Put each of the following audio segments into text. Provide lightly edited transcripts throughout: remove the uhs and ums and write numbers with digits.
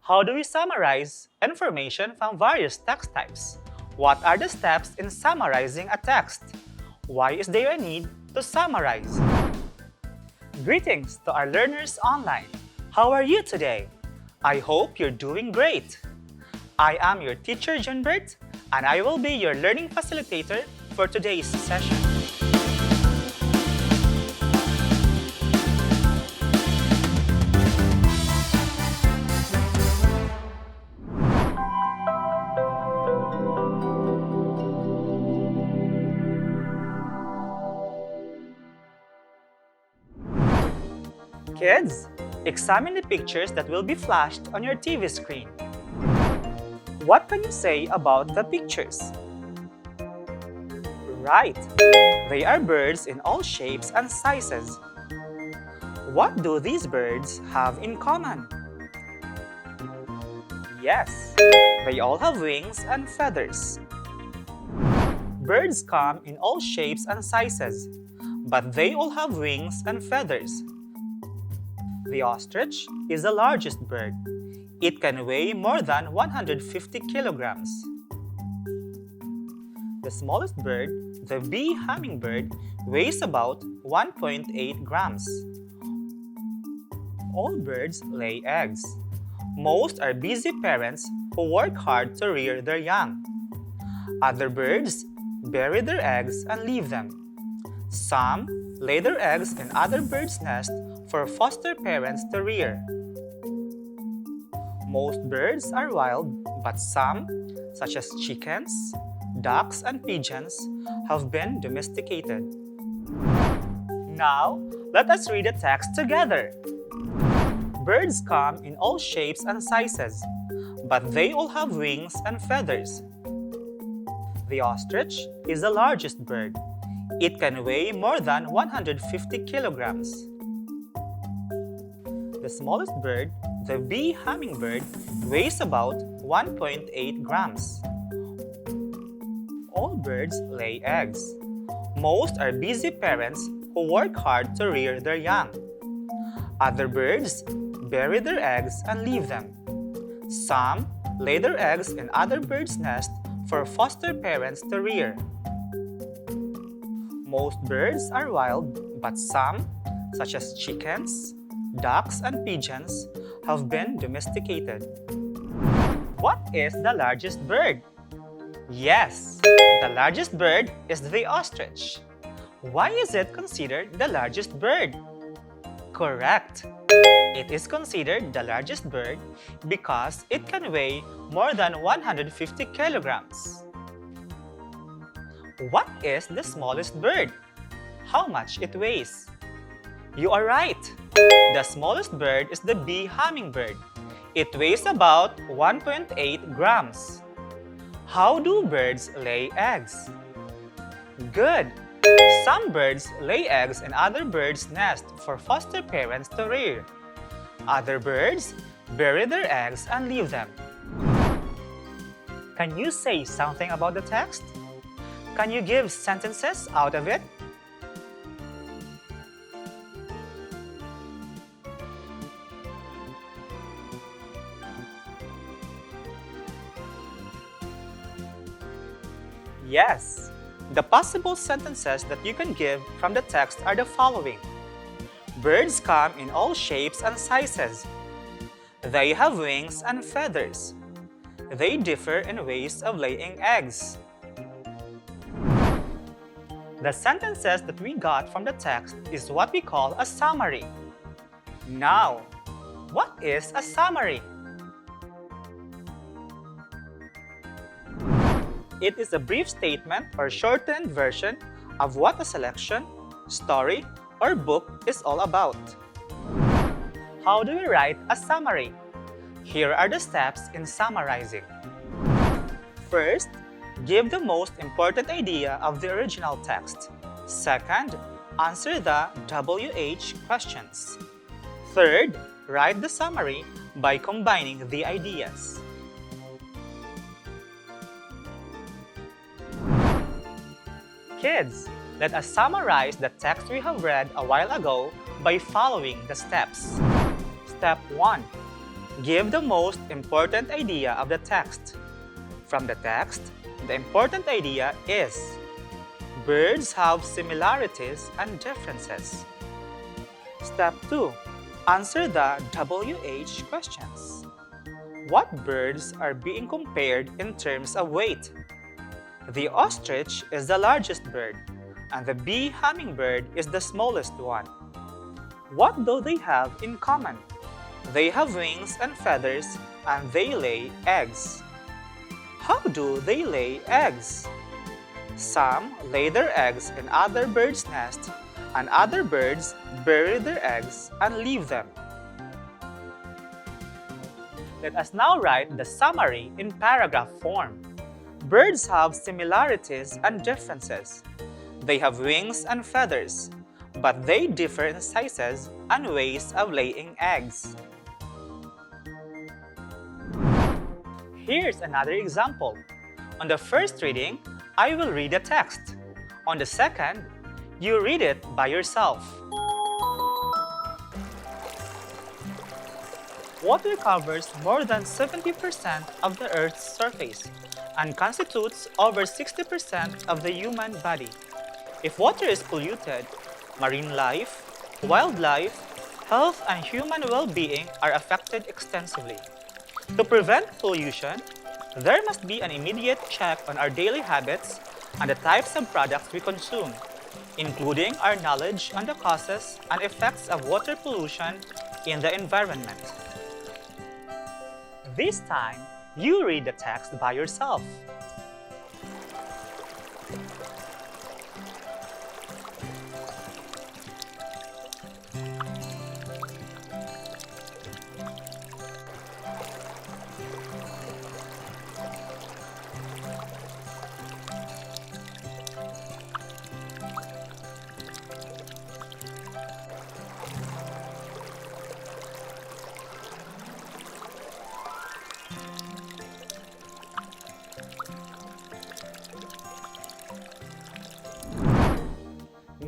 How do we summarize information from various text types? What are the steps in summarizing a text? Why is there a need to summarize? Greetings to our learners online. How are you today? I hope you're doing great. I am your teacher Junbert, and I will be your learning facilitator for today's session. Kids, examine the pictures that will be flashed on your TV screen. What can you say about the pictures? Right, they are birds in all shapes and sizes. What do these birds have in common? Yes, they all have wings and feathers. Birds come in all shapes and sizes, but they all have wings and feathers. The ostrich is the largest bird. It can weigh more than 150 kilograms. The smallest bird, the bee hummingbird, weighs about 1.8 grams. All birds lay eggs. Most are busy parents who work hard to rear their young. Other birds bury their eggs and leave them. Some lay their eggs in other birds' nests for foster parents to rear. Most birds are wild, but some, such as chickens, ducks, and pigeons, have been domesticated. Now, let us read the text together. Birds come in all shapes and sizes, but they all have wings and feathers. The ostrich is the largest bird. It can weigh more than 150 kilograms. The smallest bird, the bee hummingbird, weighs about 1.8 grams. All birds lay eggs. Most are busy parents who work hard to rear their young. Other birds bury their eggs and leave them. Some lay their eggs in other birds' nests for foster parents to rear. Most birds are wild, but some, such as chickens, ducks, and pigeons, have been domesticated. What is the largest bird? Yes, the largest bird is the ostrich. Why is it considered the largest bird? Correct. It is considered the largest bird because it can weigh more than 150 kilograms. What is the smallest bird? How much it weighs? You are right. The smallest bird is the bee hummingbird. It weighs about 1.8 grams. How do birds lay eggs? Good. Some birds lay eggs in other birds' nests for foster parents to rear. Other birds bury their eggs and leave them. Can you say something about the text? Can you give sentences out of it? Yes. The possible sentences that you can give from the text are the following. Birds come in all shapes and sizes. They have wings and feathers. They differ in ways of laying eggs. The sentences that we got from the text is what we call a summary. Now, what is a summary? It is a brief statement or shortened version of what a selection, story, or book is all about. How do we write a summary? Here are the steps in summarizing. First, give the most important idea of the original text. Second, answer the WH questions. Third, write the summary by combining the ideas. Kids, let us summarize the text we have read a while ago by following the steps. Step 1. Give the most important idea of the text. From the text, the important idea is birds have similarities and differences. Step 2. Answer the WH questions. What birds are being compared in terms of weight? The ostrich is the largest bird, and the bee hummingbird is the smallest one. What do they have in common? They have wings and feathers, and they lay eggs. How do they lay eggs? Some lay their eggs in other birds' nests, and other birds bury their eggs and leave them. Let us now write the summary in paragraph form. Birds have similarities and differences. They have wings and feathers, but they differ in sizes and ways of laying eggs. Here's another example. On the first reading, I will read the text. On the second, you read it by yourself. Water covers more than 70% of the Earth's surface and constitutes over 60% of the human body. If water is polluted, marine life, wildlife, health, and human well-being are affected extensively. To prevent pollution, there must be an immediate check on our daily habits and the types of products we consume, including our knowledge on the causes and effects of water pollution in the environment. This time, you read the text by yourself.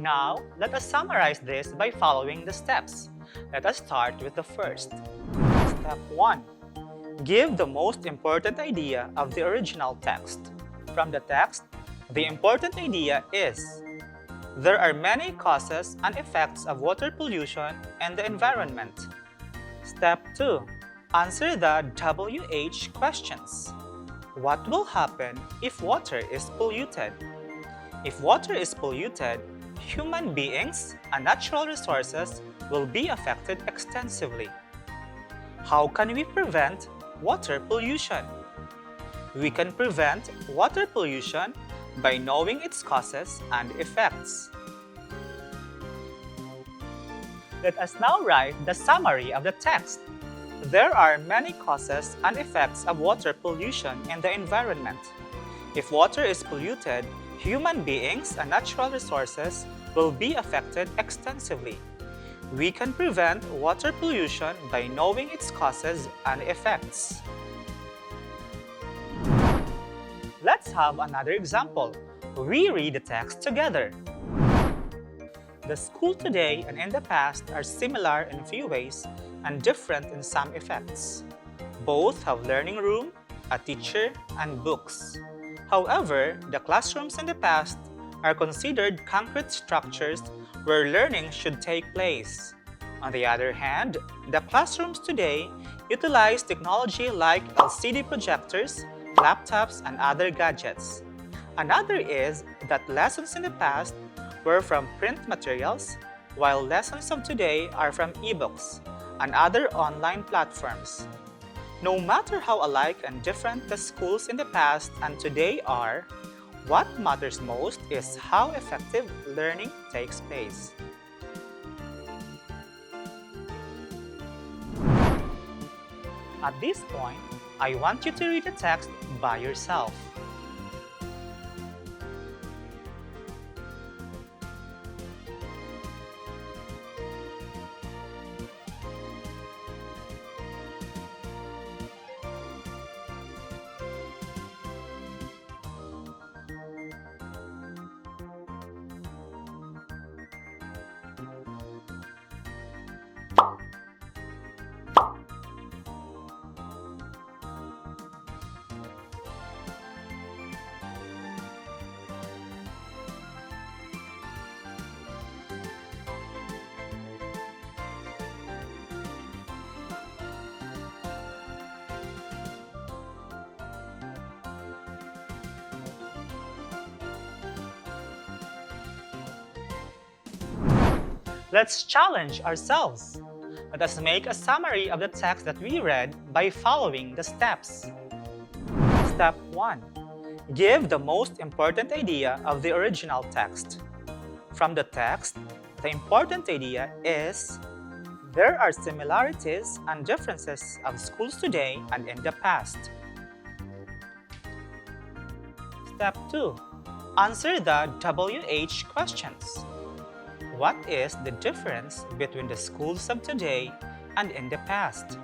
Now, let us summarize this by following the steps. Let us start with the first. Step 1. Give the most important idea of the original text. From the text, the important idea is there are many causes and effects of water pollution in the environment. Step 2. Answer the WH questions. What will happen if water is polluted? If water is polluted, human beings and natural resources will be affected extensively. How can we prevent water pollution? We can prevent water pollution by knowing its causes and effects. Let us now write the summary of the text. There are many causes and effects of water pollution in the environment. If water is polluted, human beings and natural resources will be affected extensively. We can prevent water pollution by knowing its causes and effects. Let's have another example. We read the text together. The school today and in the past are similar in few ways and different in some effects. Both have learning room, a teacher, and books. However, the classrooms in the past are considered concrete structures where learning should take place. On the other hand, the classrooms today utilize technology like LCD projectors, laptops, and other gadgets. Another is that lessons in the past were from print materials, while lessons of today are from ebooks and other online platforms. No matter how alike and different the schools in the past and today are, what matters most is how effective learning takes place. At this point, I want you to read the text by yourself. Let's challenge ourselves. Let us make a summary of the text that we read by following the steps. Step 1. Give the most important idea of the original text. From the text, the important idea is there are similarities and differences of schools today and in the past. Step 2. Answer the WH questions. What is the difference between the schools of today and in the past?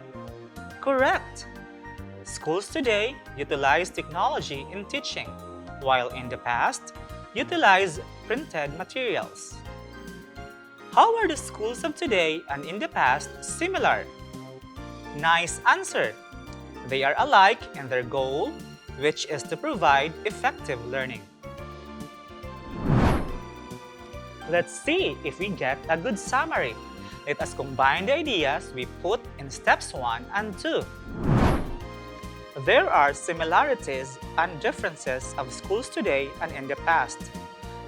Correct! Schools today utilize technology in teaching, while in the past, utilize printed materials. How are the schools of today and in the past similar? Nice answer! They are alike in their goal, which is to provide effective learning. Let's see if we get a good summary. Let us combine the ideas we put in steps 1 and 2. There are similarities and differences of schools today and in the past.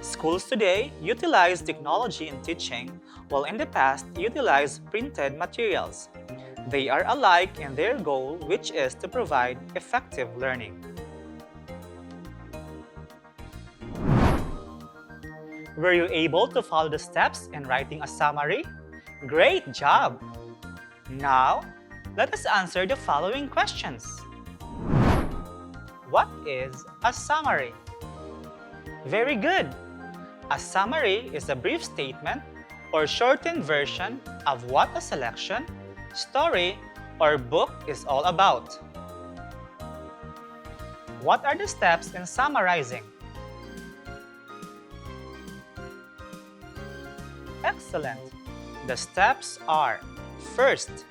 Schools today utilize technology in teaching, while in the past utilize printed materials. They are alike in their goal, which is to provide effective learning. Were you able to follow the steps in writing a summary? Great job! Now, let us answer the following questions. What is a summary? Very good! A summary is a brief statement or shortened version of what a selection, story, or book is all about. What are the steps in summarizing? Excellent! The steps are: first,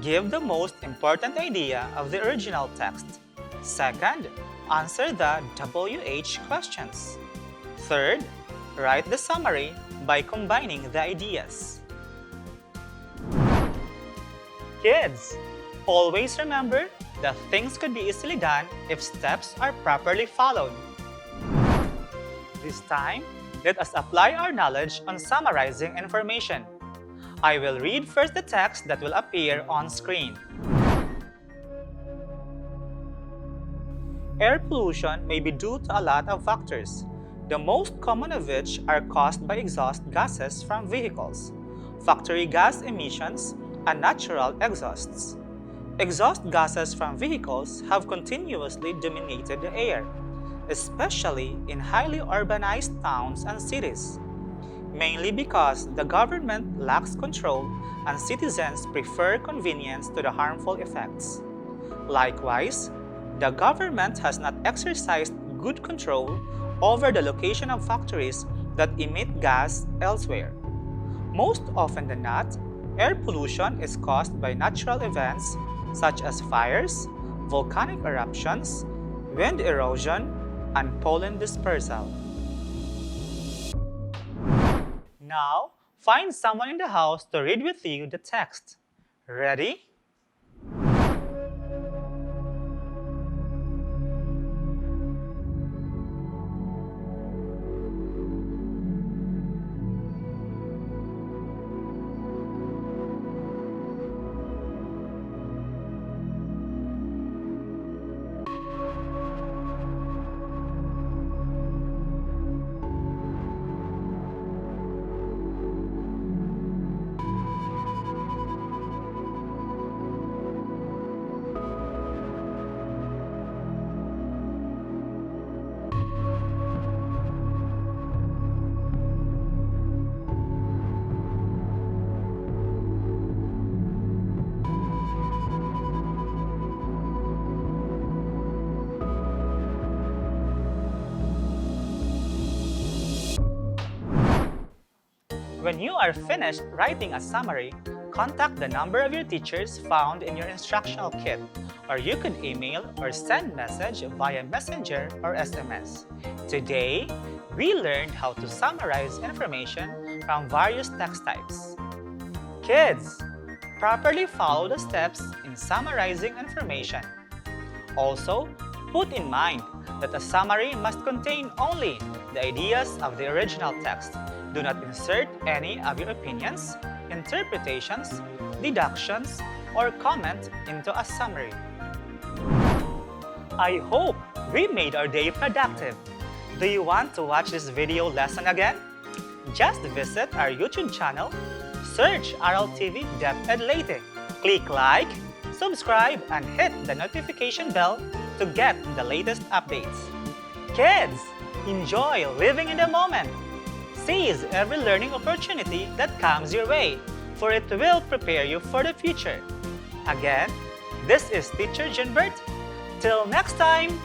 give the most important idea of the original text. Second, answer the WH questions. Third, write the summary by combining the ideas. Kids, always remember that things could be easily done if steps are properly followed. This time, let us apply our knowledge on summarizing information. I will read first the text that will appear on screen. Air pollution may be due to a lot of factors, the most common of which are caused by exhaust gases from vehicles, factory gas emissions, and natural exhausts. Exhaust gases from vehicles have continuously dominated the air, especially in highly urbanized towns and cities, mainly because the government lacks control and citizens prefer convenience to the harmful effects. Likewise, the government has not exercised good control over the location of factories that emit gas elsewhere. Most often than not, air pollution is caused by natural events such as fires, volcanic eruptions, wind erosion, and pollen dispersal. Now, find someone in the house to read with you the text. Ready? When you are finished writing a summary, contact the number of your teachers found in your instructional kit, or you could email or send message via Messenger or SMS. Today, we learned how to summarize information from various text types. Kids, properly follow the steps in summarizing information. Also, put in mind that a summary must contain only the ideas of the original text. Do not insert any of your opinions, interpretations, deductions, or comment into a summary. I hope we made our day productive. Do you want to watch this video lesson again? Just visit our YouTube channel, search RLTV DepEd Leyte. Click like, subscribe, and hit the notification bell to get the latest updates. Kids, enjoy living in the moment. Seize every learning opportunity that comes your way, for it will prepare you for the future. Again, this is Teacher Junbert. Till next time!